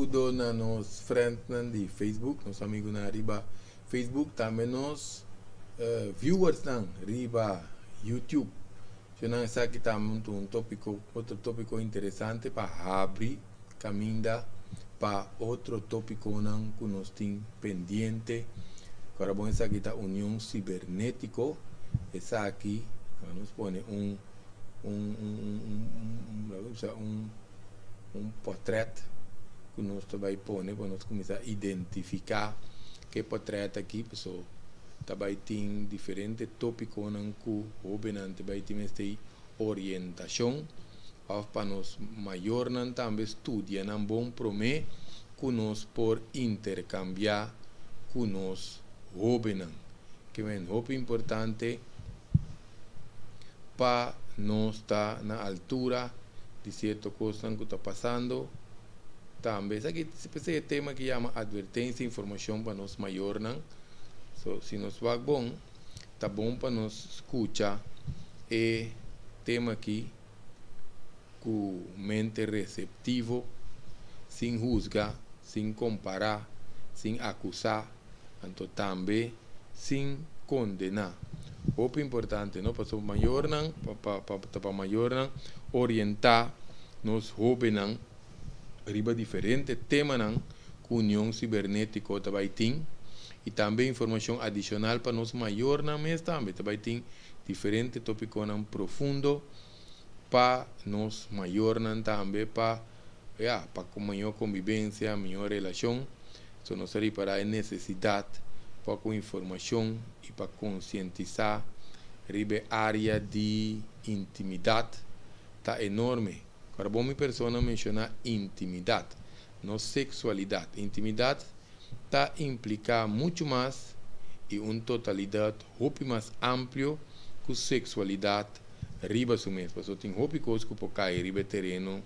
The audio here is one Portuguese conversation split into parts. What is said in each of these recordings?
saludo na nos friends de Facebook, nos amigos na riba Facebook, também nos viewers na riba YouTube. Eu não sei que estamos outro tópico interessante para abrir caminho para outro tópico não que nós temos pendente. Agora vamos aqui a união cibernético. Essa aqui nos põe um portrait que nós também põe para nós começar a identificar que portrait aqui, pessoal. Também tem diferentes tópicos que o também tem esta orientação para nós maior também estudia não bom promê que nós por intercambiar com nós jovens que é muito importante para nós estar na altura de certa coisa que está passando. Também aqui esse tema que chama advertência e informação para nós maior não. Se nos vai bom, tá bom para nós escutar e tema aqui com mente receptivo, sem juzgar, sem comparar, sem acusar, então também sem condenar. O importante, não para maior não, para maior não, orientar nos jovens não, riba diferente tema não, com união cibernética também tem. E também informação adicional para nós maior na mesa também tem diferentes tópicos profundo para nós maior também para maior convivência, maior relação. Só nós para a necessidade para com informação e para conscientizar a área de intimidade está enorme. Agora, bom, minha pessoa mencionar intimidade, não sexualidade. Intimidade está implica muito mais e uma totalidade muito mais amplo que sexualidade riba su mesmo. Só tem muito coisa que pode cair riba terreno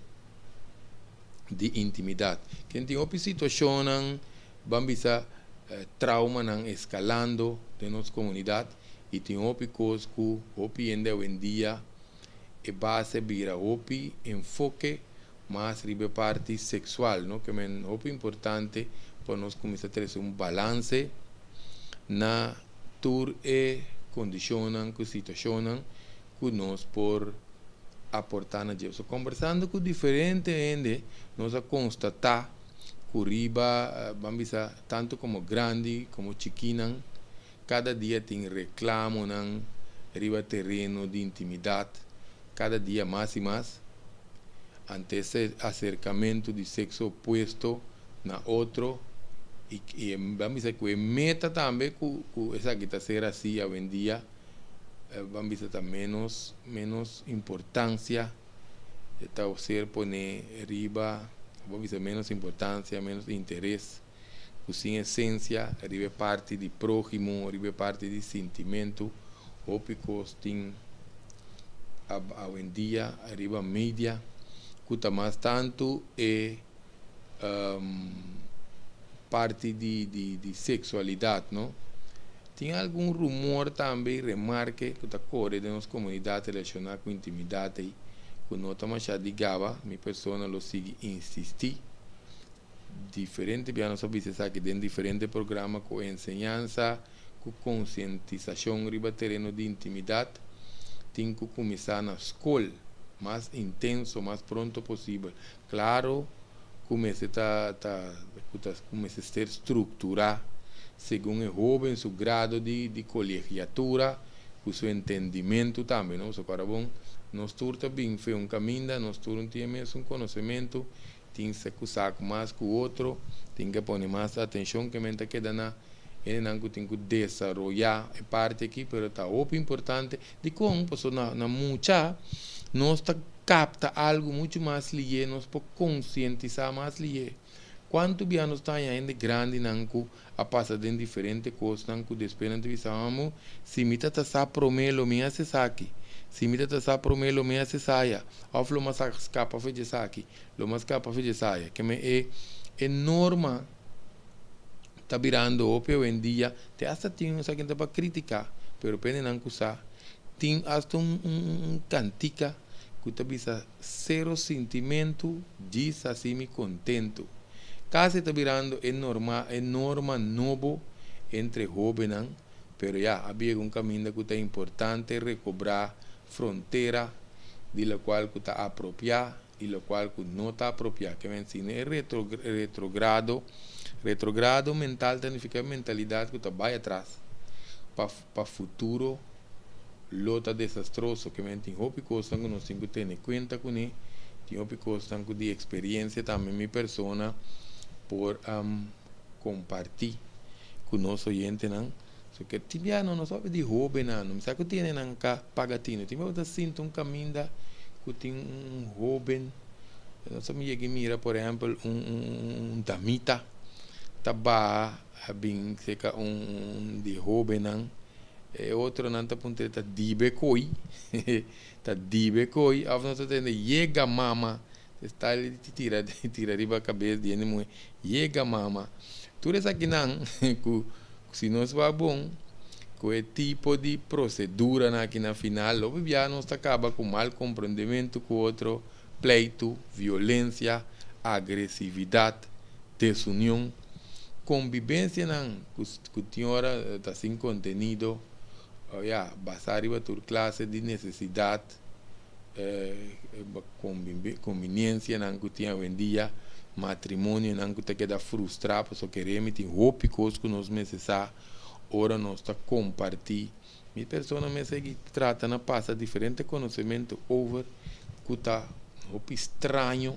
de intimidade. Quem tem outra situação, vamos trauma escalando de nossa comunidade e tem outra coisa que hoje em dia é base vira outro enfoque mais riba parte sexual, não? Que é muito importante para nós começar a ter balance na tour e condicionam que situação que nós por aportar na gente. So, conversando com diferentes gente, nós a constatar que riba, vamos dizer, tanto como grande como chiquina, cada dia tem reclamo nan riba terreno de intimidade, cada dia mais e mais, ante esse acercamento de sexo oposto na outro. E vamos dizer que meta também que essa que está ser assim hoje em dia, vamos dizer também menos importância, está ser poner riba, vamos dizer menos importância, menos interesse, que sem essência, riba parte de próximo, riba parte de sentimento, ópicos tem hoje em dia, riba mídia, que está mais tanto e parte de sexualidade, não? Tem algum rumor também, remarque, que está correndo nas comunidades relacionadas com intimidade, que não está mais ligada, minha pessoa lo sigue insistir. Diferente, já nós sabemos que tem diferentes programas com ensinança, com conscientização, riba terreno de intimidade, tem que começar na escola, mais intenso, mais pronto possível. Claro, começa a ser estruturar segundo o jovem, seu grado de colegiatura, com seu entendimento também, não? So, para bom, nós turta bem foi um caminho, nós turta temos um conhecimento, tem que usar mais que o outro, tem que pôr mais atenção que mente queda na ele tem que desenvolver a parte aqui, mas está muito importante de como na mucha nós capta algo muito mais ligado, nós podemos conscientizar mais ligado. Quanto bem nós estamos ainda grande, a passar de diferentes coisas, depois nós visamos, se me está a promelo, me hace aqui. Se me está a promelo, me hace saia. Ou lo mais capa fez aqui, lo mais capa fez saia. Que é norma, está virando hoje em dia, te hasta tem um saquinho para criticar, pero pende não usar. Tem hasta cantica, que está visa zero sentimento, diz assim me contento. casi está virando enorme novo entre jóvenes, pero ya había un camino que es importante recobrar frontera de la cual que está apropiada y la cual que no está apropiada, que ven sin retrogrado mental significa mentalidad que está vaya atrás para futuro lota desastroso, que ven tem hopi coisa que nós temos que ter em conta com ele, tem hopi coisa que de experiência também minha persona por compartir com nosso oyente não. So que tibia não sabe de hobby não sabe que tem não cá pagatino tem outra sinto caminho que tem hobby não sabe que mira por exemplo damita taba bem seca de hobby não outro não tá ponte tá dibe coi af não tem chega mama está ali tira riba a cabeça de animo chega mama tudo isso aqui não se não vai bom com o tipo de procedura aqui na final o não está acaba com mal compreendimento com outro pleito violência agressividade desunião convivência não que tinha está sem contenido basar em toda classe de necessidade conveniência não que tinha hoje em dia matrimônio não que queda frustrado só queremos tem roupas que nós necessitamos ora nós está compartilhar minha pessoa me segue trata na passa diferente conhecimento over que está roupa estranho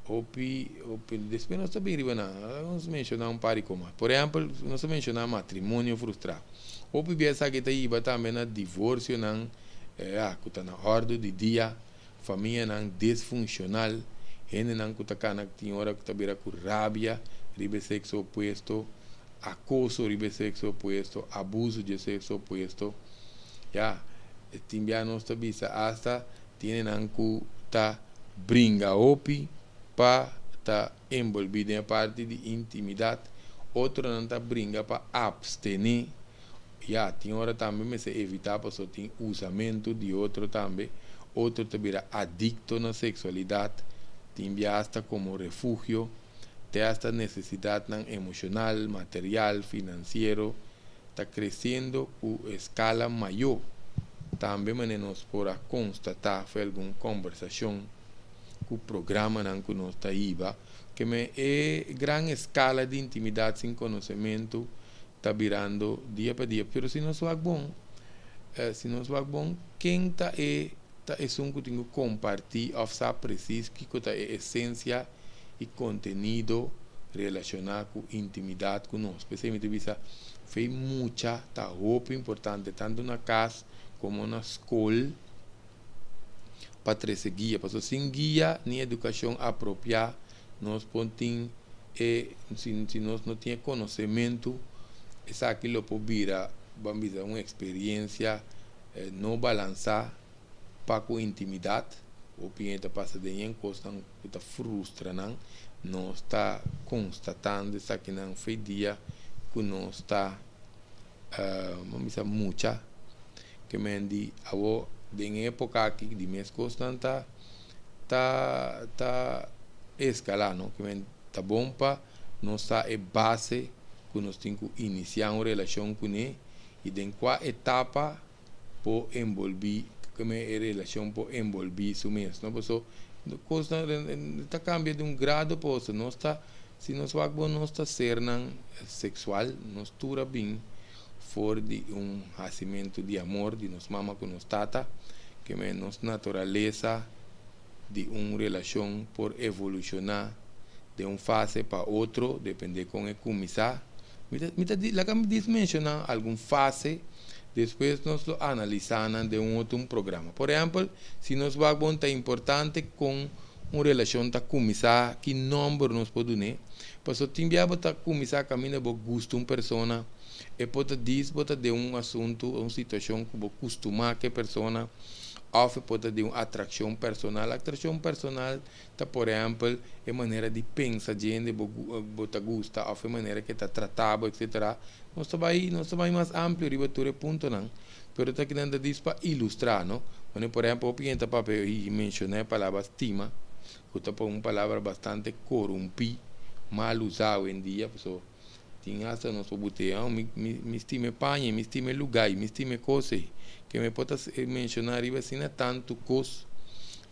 depois nós também vamos mencionar um par como por exemplo nós mencionar matrimônio frustrado roupa biasa que está aí também na divórcio não que está na ordem de dia família não disfuncional gente não que está na tem hora que está beira com rabia ribe sexo oposto acoso ribe sexo oposto abuso de sexo oposto timbia nós está bisa hasta tiene não que está brinca opi para estar envolvido em parte de intimidade outro não está brinca para abstener tem hora também me se evitar para só tem usamento de outro também outro está vira adicto na sexualidade tem hasta como refúgio tem hasta necessidade emocional material financeiro está crescendo com escala maior também nós podemos constatar foi alguma conversação com o programa que nós está aí que é grande escala de intimidade sem conhecimento está virando dia para dia mas se não é bom quem está um que tem que compartilhar ou sabe preciso que é a essência e conteúdo relacionado com intimidade conosco especialmente visa fez muita tá roupa importante tanto na casa como na escola para trazer guia para sem guia nem educação apropriada nós podemos se nós não temos conhecimento essa aquilo pode virar uma experiência não balançar para com intimidade o cliente passa de em coisa que está frustrando nós está constatando isso aqui não foi dia que nós está vamos dizer muita que me di avo em época aqui de mês constante tá escalando que me tá bom para nós está é base que nós temos que iniciar uma relação com ele e em qual etapa por envolver como é a relação por envolver isso mesmo não posso coisa está cambiando de um grado para outro nós está se nós vamos está ser sexual nós tura bem fora de nascimento de amor de nos mama com nos tata que é nossa natureza de uma relação por evolucionar de fase para outro depende como é começar lá que diz mencionar alguma fase depois nós analisamos de outro programa por exemplo se nós vamos é importante com uma relação tá começar que número nós podemos para o tempo tá começar a caminhar por gosto uma pessoa e pode dizer de assunto uma situação que você costuma que a pessoa ou pode de uma atração personal tá por exemplo é maneira de pensar gente você gosta ou é maneira que está tratado etc nós vai mais amplo riba todo ponto não pero tá querendo dizer para ilustrar não quando por exemplo o pinta papel e mencionei a palavra estima que tá uma palavra bastante corrompida mal usado em dia, pessoal. Tinha essa nossa botão, me estime panha, me estime lugar, me estime coisa, que me pode mencionar riba assim tanto coisa,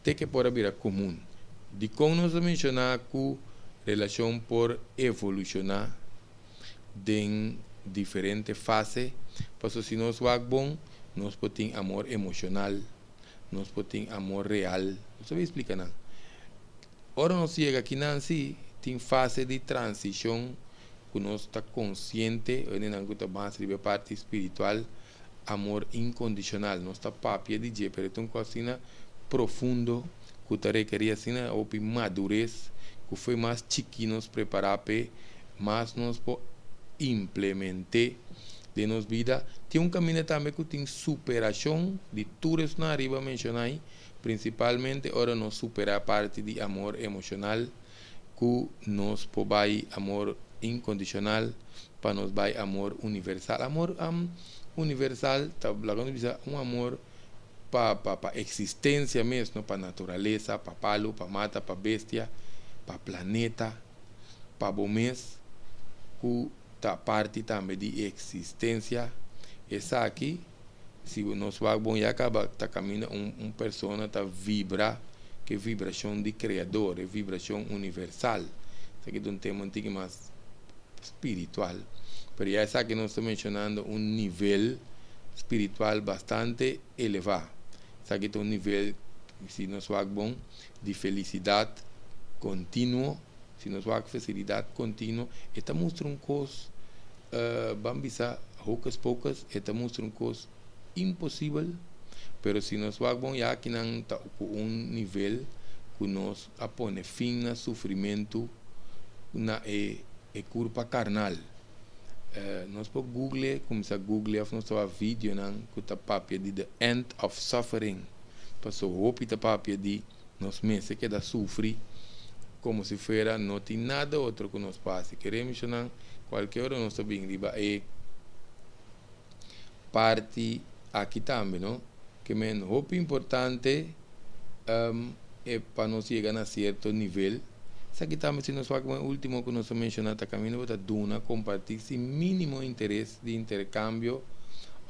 tem que pode vir a comum. De como nós mencionar que relação por evolucionar em diferentes fases, porque se nós vamos bom, nós podemos ter amor emocional, nós podemos ter amor real. Você vai explicar não? Ora nós chega aqui Nancy, tem fase de transição que nós está consciente, onde está mais a parte espiritual, amor incondicional. Nós está papia de dia, pero tem coisa profundo que está requeria assim uma madurez que foi mais chiquinho nos preparar para mais nós po implementar de nossa vida. Tem caminho também que tem superação de tudo isso na arriba mencionei, principalmente ora nós superar a parte de amor emocional que nós vai amor incondicional para nós vai amor universal. Amor universal tá falando de amor para existência mesmo, para natureza, para palo, para mata, para bestia, para planeta, para bomês, que tá parte também de existência. Essa aqui, se nós vamos já acaba tá caminhando persona tá vibra, que vibração de criador, é vibração universal. Isso aqui é um tema antigo mais espiritual. Pero ya essa que nós estamos mencionando nível espiritual bastante elevado. Essa aqui é nível, se nós vamos bom, de felicidade contínua. Se nós vamos felicidade contínua, esta mostra coisa, vamos dizer, poucas, esta mostra coisa impossível. Pero se nós vamos bom, já que não está nível que nós apone fim no sofrimento na culpa carnal. Nós podemos Google, começar a Google, nós temos vídeo que está papia de The End of Suffering. Passou roupa e papia de nós meses que da sofrer como se fosse não tem nada outro que nos passe. Queremos mencionar qualquer hora nós também riba é parte aqui também, não? Que é roupa importante é para nós chegar a certo nível. Aqui também, se nós vamos o último que nós mencionamos, está caminhando para Duna, compartir sem mínimo interesse de intercâmbio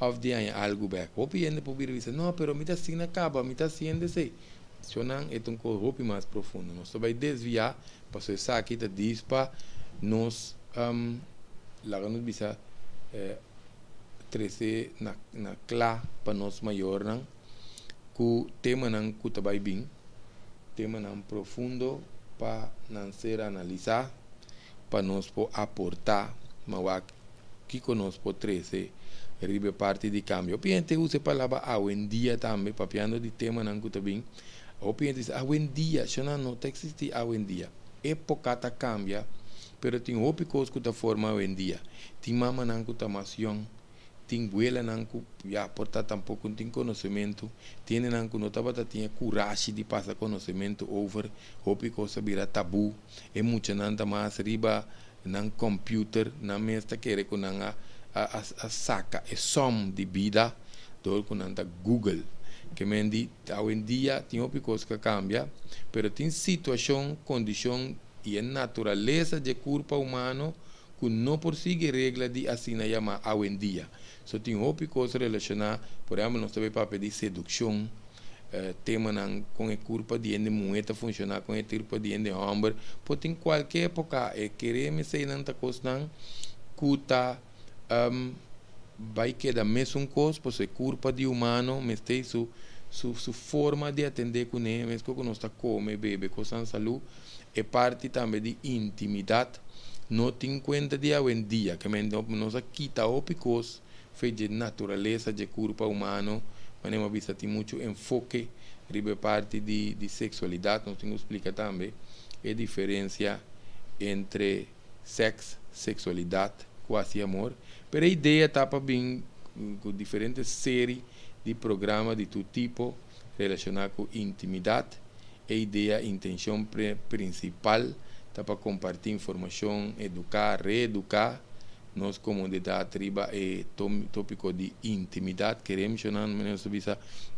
of the algo back. Hope ainda pode dizer, não, pero me está assim acaba, me está assim desse. Mencionam é um hope mais profundo. Nós vai desviar, para isso aqui está diz para nós, lá nos bisa, trazer na clá para nós maior, que o tema não que está bem, tema não profundo, para não ser analisar, para nós aportar, mas que nós podemos trazer parte de cambio. O cliente usa a palavra hoje dia também, para piano de tema não que também. O cliente diz hoje dia, já não existe hoje dia. Época tá cambia, pero tem outras coisas que tá forma hoje dia. Tem mama não que tá mais young, tem abuela não que já porta tampouco tem conhecimento, tem não que não tava tinha coragem de passar conhecimento over, outras coisas vira tabu, é muito não tá mais riba não computer, não mesmo querer que não a saca é som de vida, do que não tá Google, que mendi hoje dia tem outras coisas que cambia, pero tem situação, condição e a natureza de corpo humano que não persegue regra de assim na chama hoje em dia. So tem outras coisas relacionadas, por exemplo, nós também para pedir sedução, tema com a corpo de moeda funcionar com a corpo de homem, pode ter qualquer época, querer me sei não tá coisa não, que tá vai quedar mesmo coisa, por ser corpo de humano, mas tem su forma de atender com ele, mesmo que nós está come, bebe, coisa de saúde, é parte também de intimidade, não tem conta de hoje em dia, que nós quita outras coisas, feita de natureza de corpo humano, mas não vista tem muito enfoque ribe parte de sexualidade, nós temos que explicar também a diferença entre sexo, sexualidade, quase amor, mas a ideia está para bem com diferentes séries de programas de todo tipo relacionados com intimidade, a ideia, a intenção principal está para compartilhar informação, educar, reeducar. Nós, comunidade triba, é tópico de intimidade, queremos mencionar,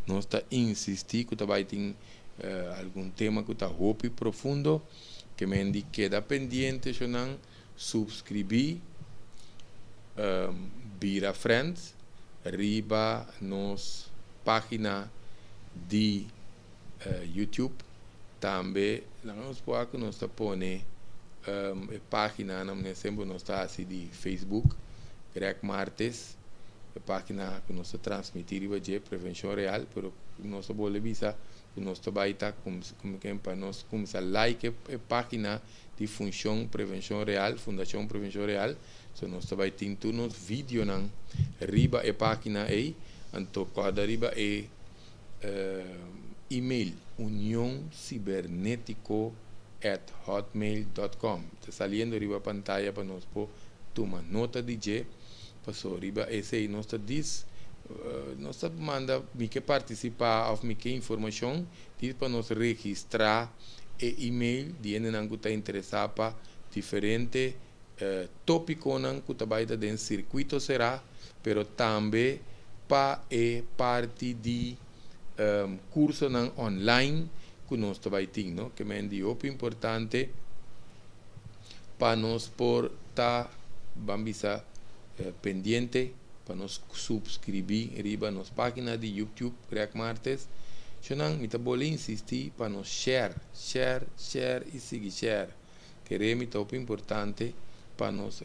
nós está insistir que também tem algum tema que está roupa profundo, que me queda pendiente, Shonan, subscrever, Bira Friends, riba nos página de YouTube, também nós podemos pôr a página, sempre nós está assim de Facebook, Greg Martes, a página que nós transmitir de prevenção real, pero nós podemos visar que nós vai estar como para nós começar like a página de função prevenção real, Fundação Prevenção Real, so nós vai ter nos vídeo nan riba a página aí, então cada riba é e-mail unioncibernetico@hotmail.com. Está saliendo riba pantalla para nós tomar nota de je, passou riba esse aí nós diz nós manda me que participar ou me que informação diz para nós registrar e-mail de ene não está interessado para diferente tópico não que vai dar dentro circuito será, pero também para parte de curso não online que nós vai ter, não? Que é muito importante para nós por estar pendiente, para nós subscrever riba nas páginas de YouTube, Greg Martes. Então, me vou insistir para nós share e seguir share. Que é muito importante para nós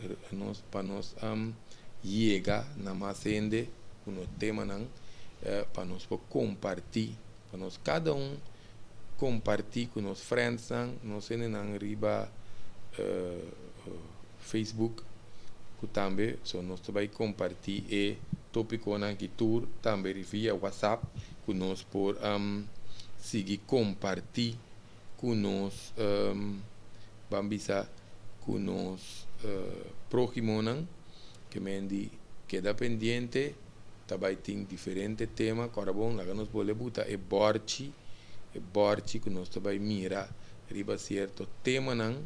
chegar na mais gente com o tema não, para nós compartilhar, para nós cada compartilhar com os friends nós não riba Facebook que também nós vai compartilhar e tópico na que tour também via WhatsApp que nós por seguir compartilhar com nós bambisa com nós próximo não que me queda pendiente também tem diferente tema agora bom lá nós podemos botar borchi que nós vai mirar riba certo tema não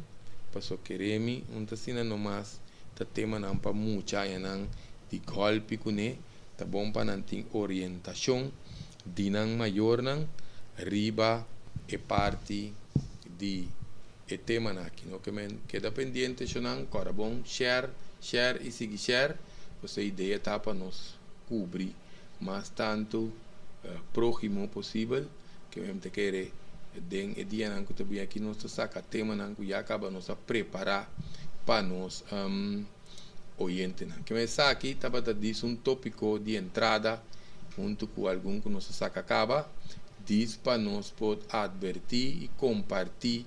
passou queremos assim não mais tá tema não para muita não de golpe com né tá bom para não ter orientação de não maior não riba e parte de tema não aqui não que me queda pendiente isso não agora bom share e seguir share você ideia tá para nós cobrir mais tanto próximo possível que mesmo te querer den e dia não que também aqui nós saca tema não que já acaba nós a preparar para nós oyente não que me saca aqui tá para diz tópico de entrada junto com algum que nós saca acaba diz para nós pode advertir e compartilhar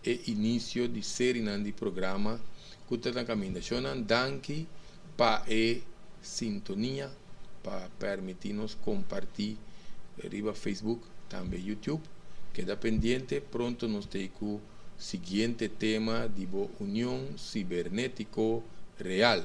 o início de série não de programa que está na caminho chonan danke para sintonia para permitir-nos compartilhar riba Facebook também YouTube queda pendiente pronto nos tem o seguinte tema de União Cibernético Real.